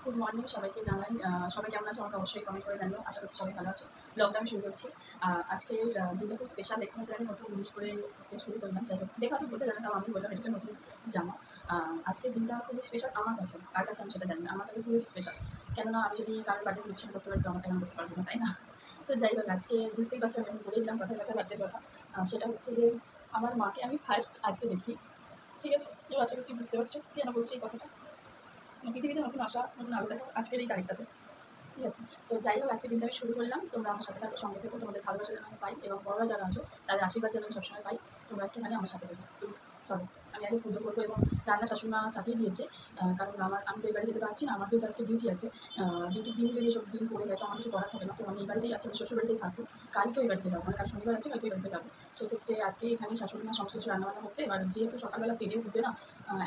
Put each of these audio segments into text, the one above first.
Good morning সবাইকে জানাই। সবাই কেমন আছে আমাকে অবশ্যই কমেন্ট করে জানিও। আশা করছি সবাই ভালো আছো। ব্লগটা আমি শুরু করছি। আজকে দিনটা খুব স্পেশাল। দেখতে হচ্ছে আমি নতুন জিনিস করে আজকে শুরু করলাম। যাই হোক দেখা তো বলছে জানা, তাও আমি বললাম এটা নতুন জামা। আজকের দিনটা খুবই স্পেশাল আমার কাছে, কার কাছে আমি সেটা জানি না, আমার কাছে খুবই স্পেশাল। কেননা আমি যদি কারোর বার্থডে সেলিব্রেশন করতে পারি তো আমার কেন করতে পারবো না, তাই না? তো যাই হোক, আজকে বুঝতেই পারছি আমি বলে দিলাম কথার কথা বার্থডের কথা। সেটা হচ্ছে যে আমার মাকে আমি ফার্স্ট আজকে দেখি। ঠিক আছে, এবার আশা করছি বুঝতে পারছো কেন বলছি এই কথাটা। পৃথিবীতে নতুন আসা, নতুন আলো দেখা আজকের এই তারিখটাতে। ঠিক আছে, তো যাই হোক আজকের দিনটা আমি শুরু করলাম। তোমরা আমার সাথে থাকো, সঙ্গে থেকো, তোমাদের ভালোবাসা যেন আমি পাই এবং বড়রা যারা আছো তাদের আশীর্বাদ যেন আমি সবসময় পাই। তোমরা একটুখানি আমার সাথে থাকো প্লিজ। চলো আমি আগে পুজো করবো এবং রান্না শাশুড়িমা চাপিয়ে দিয়েছে। কারণ আমি তো এই বাড়ি যেতে পারছি না, আমার যেহেতু আজকে ডিউটি আছে। ডিউটির দিনে যদি এসব দিন পড়ে যায় তো আমার কিছু করার থাকে না। তো আমি এই বাড়িতেই আছি, আমি শ্বশুর বাড়িতেই থাকবো। কালকে ওই বাড়িতে যাবো, মানে কাল শনিবার আছে, কালকে ওই বাড়িতে যাবো। সেক্ষেত্রে আজকে এখানে শাশুড়িমা সমস্ত কিছু রান্নাবান্না হচ্ছে। এবার যেহেতু সকালবেলা পেরে উঠবে না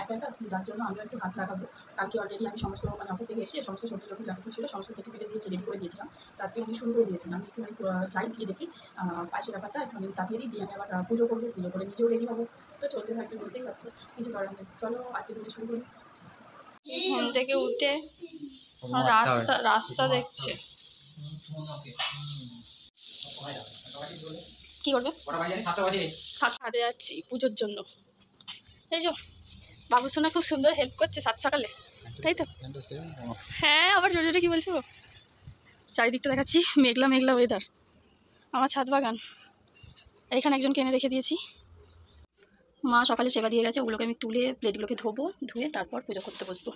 একা একা, যার জন্য আমি একটু হাত লাগাবো। কালকে অলরেডি আমি সমস্ত মানে অফিস থেকে এসে সমস্ত সবজি টবজি যা কিছু ছিল সমস্ত কেটে ফেটে দিয়েছি, রেডি করে দিয়েছিলাম। তো আজকে উনি শুরু করে দিয়েছেন, আমি একটু যাই গিয়ে দেখি পাশের ব্যাপারটা একটু চাপিয়ে দিয়ে আমি আবার পুজো করবো, পুজো করে নিজেও রেডি হবো। তো চলতে থাকবে, বুঝতেই পারছো, কিছু করার নেই। চলো আজকে পুজো শুরু করি। ঘুম থেকে উঠে রাস্তা দেখছে। কি করবে? 7:30 যাচ্ছি পুজোর জন্য। এই যে বাবু সোনা খুব সুন্দর হেল্প করছে সাত সকালে, তাই তো? হ্যাঁ, আবার জোরে জোরে কি বলছো? চারিদিকটা দেখাচ্ছি, মেঘলা মেঘলা ওয়েদার। আমার ছাদ বাগান, এখানে একজনকে এনে রেখে দিয়েছি। মা সকালে সেবা দিয়ে গেছে, ওগুলোকে আমি তুলে প্লেটগুলোকে ধোবো, ধুয়ে তারপর পুজো করতে বসবো।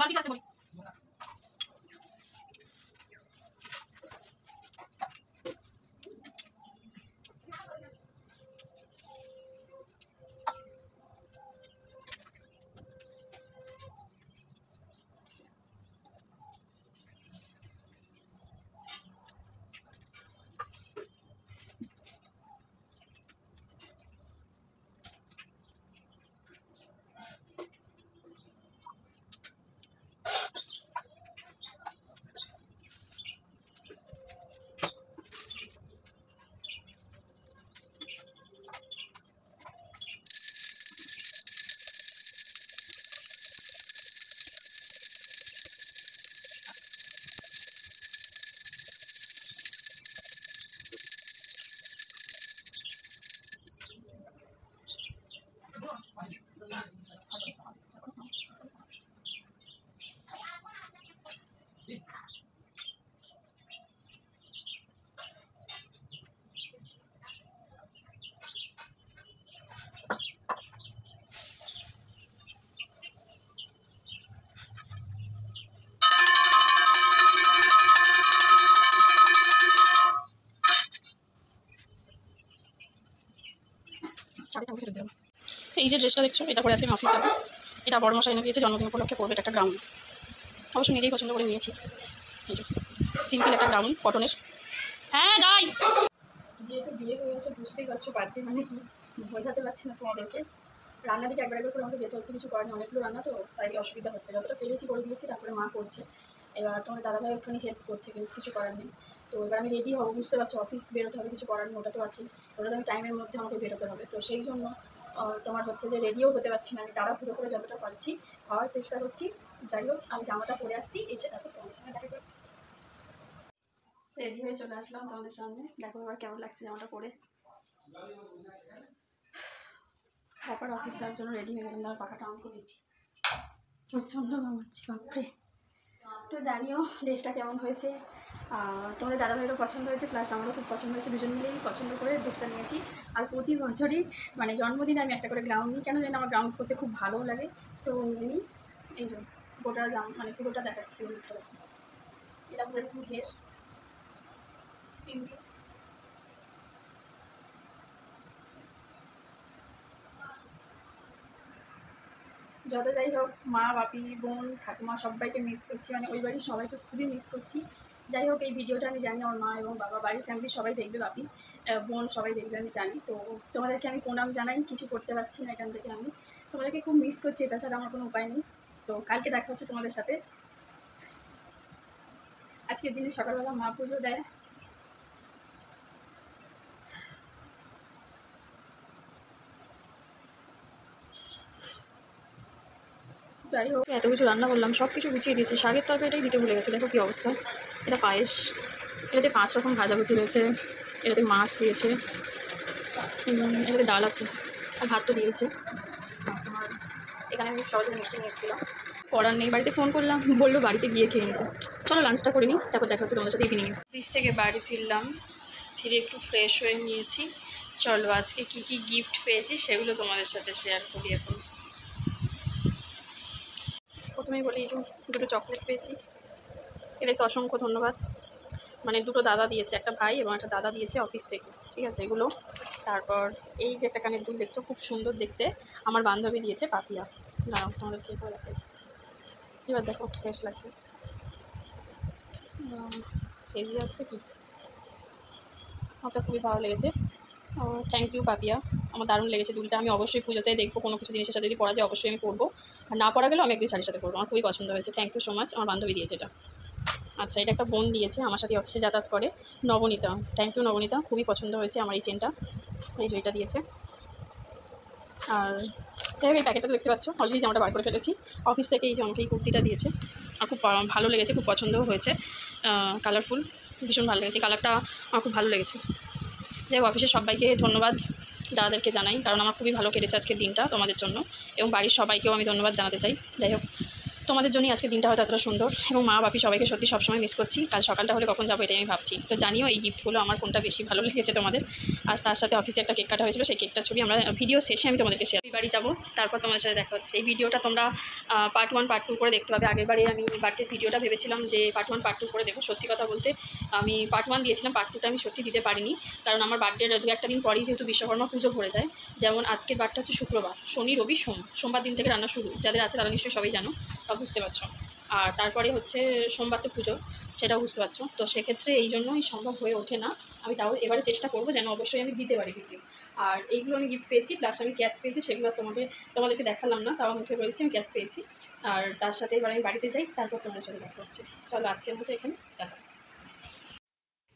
বাকি আছে বলি। এই যে ড্রেসটা দেখছো, এটা পরে আজকে আমি অফিস যাবো। এটা বড় মশাই এনে দিয়েছে, জন্মদিন উপলক্ষে পরবে। একটা গ্রাউন্ড অবশ্য নিজেই পছন্দ করে নিয়েছি। এই যে সিম্পল একটা গ্রাউন্ড কটনের। হ্যাঁ যাই। যেহেতু বিয়ে হয়ে গেছে বুঝতেই পারছো বার্থডে মানে কি, বোঝাতে পারছি না তোমাদেরকে। রান্নার দিকে একবার করে আমাকে যেতে হচ্ছে, কিছু করার নেই, অনেকগুলো রান্না তো তাই অসুবিধা হচ্ছে। যতটা পেরেছি করে দিয়েছি, তারপরে মা করছে। এবার তোমার দাদাভাই একটুখানি হেল্প করছে, কিন্তু কিছু করার নেই। তো এবার আমি রেডি হবো, বুঝতে পারছো, অফিস বেরোতে হবে, কিছু করার নেই, ওটা তো আছে। ওটা তো আমি টাইমের মধ্যে আমাকে বেরোতে হবে। তো সেই জন্য তোমার হচ্ছে যে রেডিও হতে পারছি না, আমি তাড়াহুড়ো করে যতটা পারছি হওয়ার চেষ্টা করছি। যাই হোক, আমি জামাটা পরে আসছি, এসে তারপর তোমাদের সঙ্গে দেখা করছি। রেডি হয়ে চলে আসলাম তোমাদের সামনে, দেখো এবার কেমন লাগছে জামাটা পরে। তারপর অফিসার জন্য রেডি হয়ে গেলাম, তারপর পাখাটা অন করে দিচ্ছি, প্রচণ্ড ঘামাচ্ছি বাপরে। তো জানিও ড্রেসটা কেমন হয়েছে। তোমাদের দাদাভাইয়েরও পছন্দ হয়েছে, প্লাস আমারও খুব পছন্দ হয়েছে, দুজন মিলেই পছন্দ করে ড্রেসটা নিয়েছি। আর প্রতি বছরই মানে জন্মদিনে আমি একটা করে গ্রাউন্ড নিই, কেন জানি আমার গ্রাউন্ড করতে খুব ভালো লাগে। তো নিই, এই জন্য গোটার গ্রাউন্ড মানে পুরোটা দেখাচ্ছি, পুরো লুকটা দেখো। এটা পুরো একটু ঘের সিম্পল। যত যাই হোক, মা, বাপি, বোন, ঠাকুমা সবাইকে মিস করছি, মানে ওই বাড়ির সবাইকে খুবই মিস করছি। যাই হোক, এই ভিডিওটা আমি জানি আমার মা এবং বাবা, বাড়ির ফ্যামিলি সবাই দেখবে, বাপি, বোন সবাই দেখবে আমি জানি। তো তোমাদেরকে আমি প্রণাম জানাই, কিছু করতে পারছি না এখান থেকে, আমি তোমাদেরকে খুব মিস করছি, এটা ছাড়া আমার কোনো উপায় নেই। তো কালকে দেখা হচ্ছে তোমাদের সাথে। আজকের দিনে সকালবেলা মা পুজো দেয়। যাই হোক, এত কিছু রান্না করলাম, সব কিছু গুছিয়ে দিয়েছি, শাকের তরকারিটাই দিতে ভুলে গেছে, দেখো কী অবস্থা। এটা পায়েস, এটাতে 5 রকম ভাজাভুজি রয়েছে, এটাতে মাছ দিয়েছে, এটাতে ডাল আছে, আর ভাত তো দিয়েছে। তোমার এখানে আমি সহজে মিষ্টি নিয়ে এসেছিলাম, করার নেই, বাড়িতে ফোন করলাম, বললো বাড়িতে গিয়ে খেয়ে নিতে। চলো লাঞ্চটা করে নিই, তারপর দেখা হচ্ছে তোমাদের সাথে ইভিনিংয়ে। অফিস থেকে বাড়ি ফিরলাম, ফিরে একটু ফ্রেশ হয়ে নিয়েছি। চলো আজকে কী কী গিফট পেয়েছি সেগুলো তোমাদের সাথে শেয়ার করি। এখন প্রথমেই বলি, এই দুটো চকলেট পেয়েছি, এদেরকে অসংখ্য ধন্যবাদ। মানে দুটো দাদা দিয়েছে, একটা ভাই এবং একটা দাদা দিয়েছে অফিস থেকে, ঠিক আছে এগুলো। তারপর এই যে একটা কানের দুল দেখছো, খুব সুন্দর দেখতে, আমার বান্ধবী দিয়েছে, পাপিয়া। দাঁড়াও তোমাদের কী করে দেখাই, এবার দেখো বেশ লাগছে, হেজি আসছে কি, ওটা খুবই ভালো লেগেছে। থ্যাংক ইউ পাপিয়া, আমার দারুণ লেগেছে দুলটা। আমি অবশ্যই পুজোতে দেখবো, কোনো কিছু জিনিসের সাথে যদি পরা যায় অবশ্যই আমি পরবো, আর না পরা গেলেও আমি একদিন শাড়ির সাথে পরবো। আমার খুবই পছন্দ হয়েছে, থ্যাংক ইউ সো মাচ, আমার বান্ধবী দিয়েছে এটা। আচ্ছা, এটা একটা বোন দিয়েছে, আমার সাথে অফিসে যাতায়াত করে, নবনীতা, থ্যাংক ইউ নবনীতা, খুবই পছন্দ হয়েছে আমার এই চেনটা, এই যে এটা দিয়েছে। আর এই প্যাকেটটা দেখতে পাচ্ছ, অলরেডি জামাটা বার করে ফেলেছি। অফিস থেকে এই যে আমাকে এই কুর্তিটা দিয়েছে, আর খুব ভালো লেগেছে, খুব পছন্দও হয়েছে, কালারফুল, ভীষণ ভালো লেগেছে, কালারটা আমার খুব ভালো লেগেছে। যাই হোক, অফিসের সবাইকে ধন্যবাদ দাদাদেরকে জানাই, কারণ আমার খুবই ভালো কেটেছে আজকের দিনটা তোমাদের জন্য, এবং বাড়ির সবাইকেও আমি ধন্যবাদ জানাতে চাই। যাই হোক, তোমাদের জন্যই আজকের দিনটা হয়তো এতটা সুন্দর, এবং মা বাপি সবাইকে সত্যি সবসময় মিস করছি। কাল সকালটা হলে কখন যাবো এটাই আমি ভাবছি। তো জানিও এই গিফটগুলো আমার কোনটা বেশি ভালো লেগেছে তোমাদের। আর তার সাথে অফিসে একটা কেক কাটা হয়েছিল, সেই কেকটার ছবি আমরা ভিডিও শেষে আমি তোমাদেরকে শেয়ার। বাড়ি যাবো, তারপর তোমাদের সাথে দেখা হচ্ছে। এই ভিডিওটা তোমরা পার্ট 1 পার্ট 2 করে দেখতে পাবে। আগের বারে আমি বার্থডে ভিডিওটা ভেবেছিলাম যে পার্ট 1 পার্ট 2 করে দেবো। সত্যি কথা বলতে আমি পার্ট 1 দিয়েছিলাম, পার্ট 2টা আমি সত্যি দিতে পারিনি, কারণ আমার বার্থডের 2-1 দিন পরেই যেহেতু বিশ্বকর্মা পুজো ভরে যায়। যেমন আজকের বারটা হচ্ছে শুক্রবার, শনি রবি সোমবার দিন থেকে রান্না শুরু, যাদের আছে তারা নিশ্চয়ই সবাই জানো বা বুঝতে পারছো। আর তারপরে হচ্ছে সোমবার তো পুজো, সেটাও বুঝতে পারছো। তো সেক্ষেত্রে এই জন্যই সম্ভব হয়ে ওঠে না। আমি তাও এবারে চেষ্টা করবো যেন অবশ্যই আমি দিতে পারি ভিডিও। আর এইগুলো আমি গিফট পেয়েছি, প্লাস আমি ক্যাশ পেয়েছি, সেগুলো তোমাদেরকে দেখালাম না, তাও মুখে বলেছি আমি ক্যাশ পেয়েছি। আর তার সাথে এবার আমি বাড়িতে যাই, তারপর তোমাদের সাথে দেখা হচ্ছে। চলো আজকের মতো এখানে দেখা।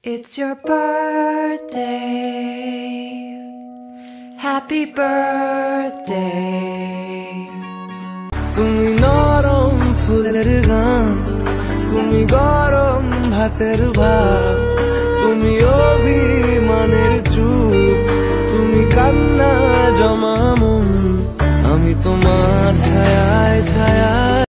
It's your birthday, happy birthday. তুমি নরম ফুলের গান, তুমি গরম ভাতের ভাত, তুমি অভিমানের চুপ, তুমি কান্না জমা মন, আমি তোমার ছায়ায় ছায়া